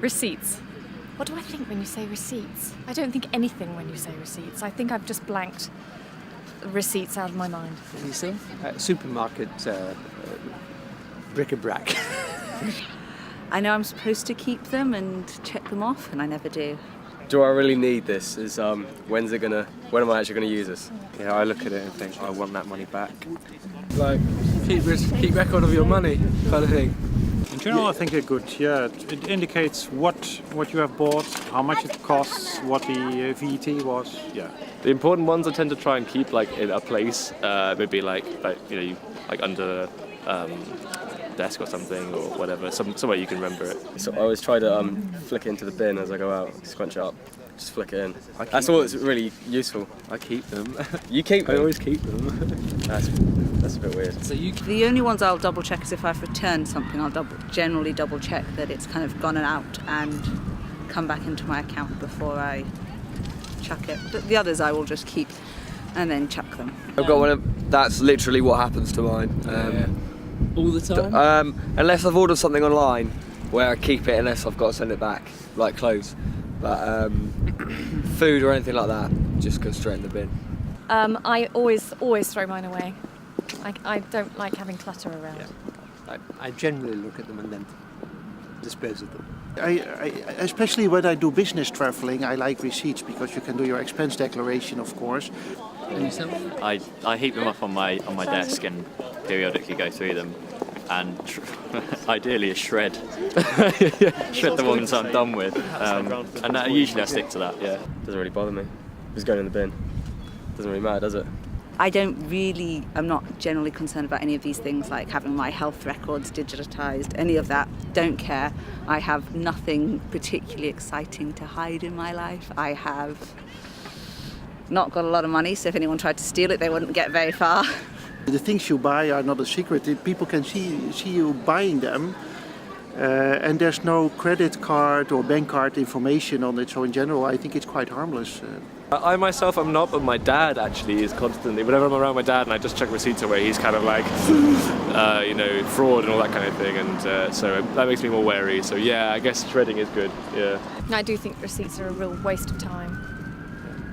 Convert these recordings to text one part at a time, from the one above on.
Receipts. What do I think when you say receipts? I don't think anything when you say receipts. I think I've just blanked receipts out of my mind. Leasing? Supermarket bric-a-brac. I know I'm supposed to keep them and check them off, and I never do. Do I really need this? When am I actually gonna use this? Yeah, I look at it and think, I want that money back. Like, keep record of your money, kind of thing. In general, I think they're good. Yeah, it indicates what you have bought, how much it costs, what the VAT was. Yeah. The important ones I tend to try and keep like in a place, maybe like under desk or something or whatever, somewhere you can remember it. So I always try to flick it into the bin as I go out, scrunch it up, just flick it in. That's all that's really useful. I keep them. You keep them? I always keep them. That's a bit weird. So The only ones I'll double check is if I've returned something. I'll generally double check that it's kind of gone out and come back into my account before I chuck it. But the others I will just keep and then chuck them. I've got one of, that's literally what happens to mine. all the time? Unless I've ordered something online where I keep it unless I've got to send it back, like clothes. But food or anything like that, just goes straight in the bin. I always throw mine away. I don't like having clutter around. Yeah. I generally look at them and then dispose of them. Especially when I do business traveling, I like receipts because you can do your expense declaration, of course. I heap them up on my desk and periodically go through them, and ideally a shred. Shred the ones I'm done with, and usually I stick to that. Yeah, Doesn't really bother me. Just going in the bin. Doesn't really matter, does it? I'm not generally concerned about any of these things, like having my health records digitised, any of that. Don't care. I have nothing particularly exciting to hide in my life. I have not got a lot of money, so if anyone tried to steal it, they wouldn't get very far. The things you buy are not a secret. People can see you buying them, and there's no credit card or bank card information on it. So in general, I think it's quite harmless. I myself am not, but my dad actually is constantly, whenever I'm around my dad and I just check receipts away, he's kind of like, fraud and all that kind of thing, and so that makes me more wary. So yeah, I guess shredding is good, yeah. I do think receipts are a real waste of time.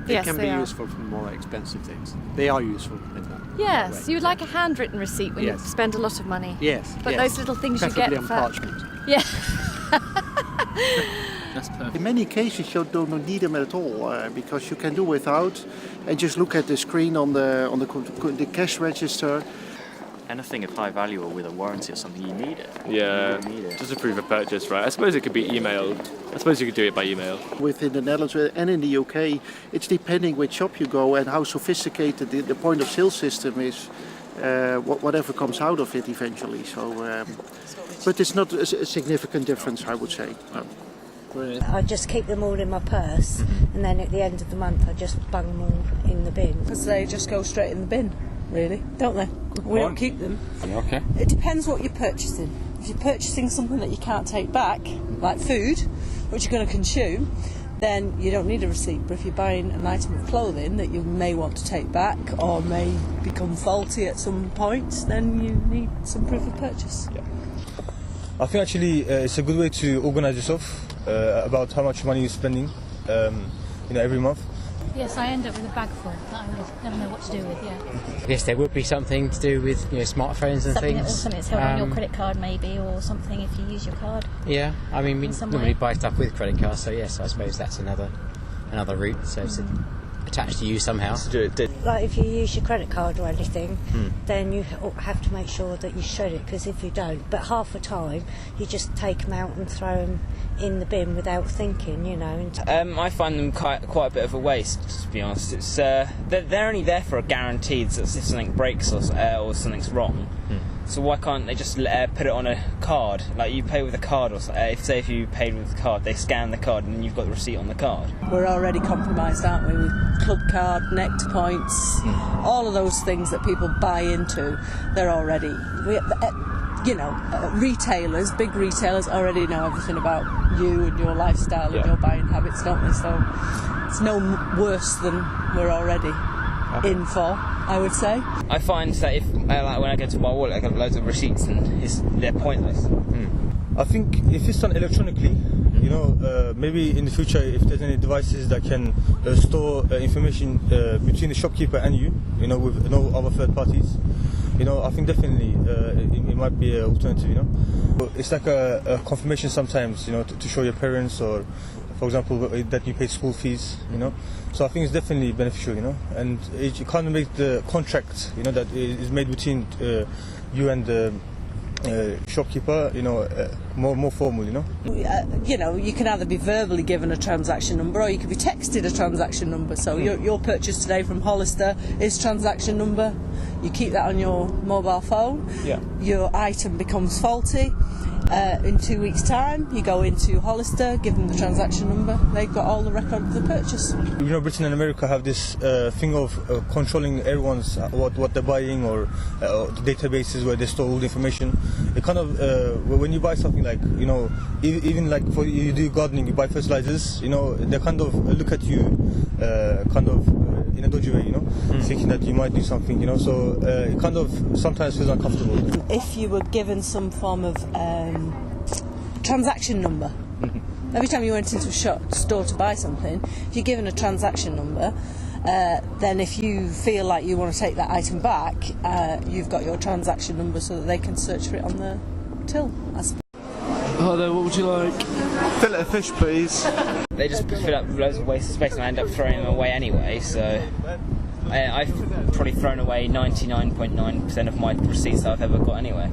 They Yes, can they be are. useful for more expensive things. They are useful in that Yes, way. you'd like a handwritten receipt when Yes. you spend a lot of money. Yes. But yes. those little things you Preferably get on for... parchment. Yeah. That's perfect. In many cases, you don't need them at all because you can do without, and just look at the screen on the cash register. anything of high value or with a warranty or something, you need it. Yeah, You need it. just a proof of purchase, right? I suppose it could be emailed. I suppose you could do it by email. Within the Netherlands and in the UK, it's depending which shop you go and how sophisticated the point of sale system is. Whatever comes out of it eventually. So, but it's not a significant difference, I would say. No. I just keep them all in my purse, and then at the end of the month I just bung them all in the bin. Because they just go straight in the bin, really, don't they? We don't keep them. Okay. It depends what you're purchasing. If you're purchasing something that you can't take back, like food, which you're going to consume, then you don't need a receipt. But if you're buying an item of clothing that you may want to take back or may become faulty at some point, then you need some proof of purchase. Yeah. I think actually it's a good way to organise yourself about how much money you're spending, every month. Yes, I end up with a bag full that I never know what to do with, yeah. Yes, there would be something to do with smartphones and Something things. that's held on your credit card maybe, or something if you use your card. Yeah, I mean, we in some normally way. buy stuff with credit cards, so yes, I suppose that's another route. So it's attached to you somehow. Like if you use your credit card or anything, then you have to make sure that you shred it, because if you don't, but half the time you just take them out and throw them in the bin without thinking, I find them quite a bit of a waste, to be honest. It's they're only there for a guarantee that if something breaks or something's wrong. So why can't they just put it on a card? Like you pay with a card, or if you paid with a card, they scan the card and then you've got the receipt on the card. We're already compromised, aren't we, with club card, Nectar points, all of those things that people buy into. They're already, retailers, big retailers already know everything about you and your lifestyle and your buying habits, don't they? So it's no worse than we're already in for, I would say. I find that if when I go to my wallet, I got loads of receipts and they're pointless. I think if it's done electronically, You know, maybe in the future, if there's any devices that can store information between the shopkeeper and you know, with no other third parties, you know, I think definitely it might be an alternative, you know. It's like a confirmation sometimes, you know, to show your parents, or, for example, that you paid school fees, you know. So I think it's definitely beneficial, you know, and it kind of makes the contract, you know, that is made between you and the shopkeeper, you know, more formal, you know. You know, you can either be verbally given a transaction number, or you could be texted a transaction number. So your purchase today from Hollister is transaction number. You keep that on your mobile phone. Yeah. Your item becomes faulty. In 2 weeks' time, you go into Hollister, give them the transaction number. They've got all the record of the purchase. You know, Britain and America have this thing of controlling everyone's what they're buying, or the databases where they store all the information. It kind of when you buy something like, you know, even like for you do gardening, you buy fertilizers. You know, they kind of look at you kind of in a dodgy way, you know, thinking that you might do something, you know. So it kind of sometimes feels uncomfortable. If you were given some form of transaction number, every time you went into a store to buy something, if you're given a transaction number, then if you feel like you want to take that item back, you've got your transaction number so that they can search for it on the till. Hi there, what would you like? Fillet of fish, please. They just fill up loads of waste of space and I end up throwing them away anyway, so I've probably thrown away 99.9% of my receipts that I've ever got anyway.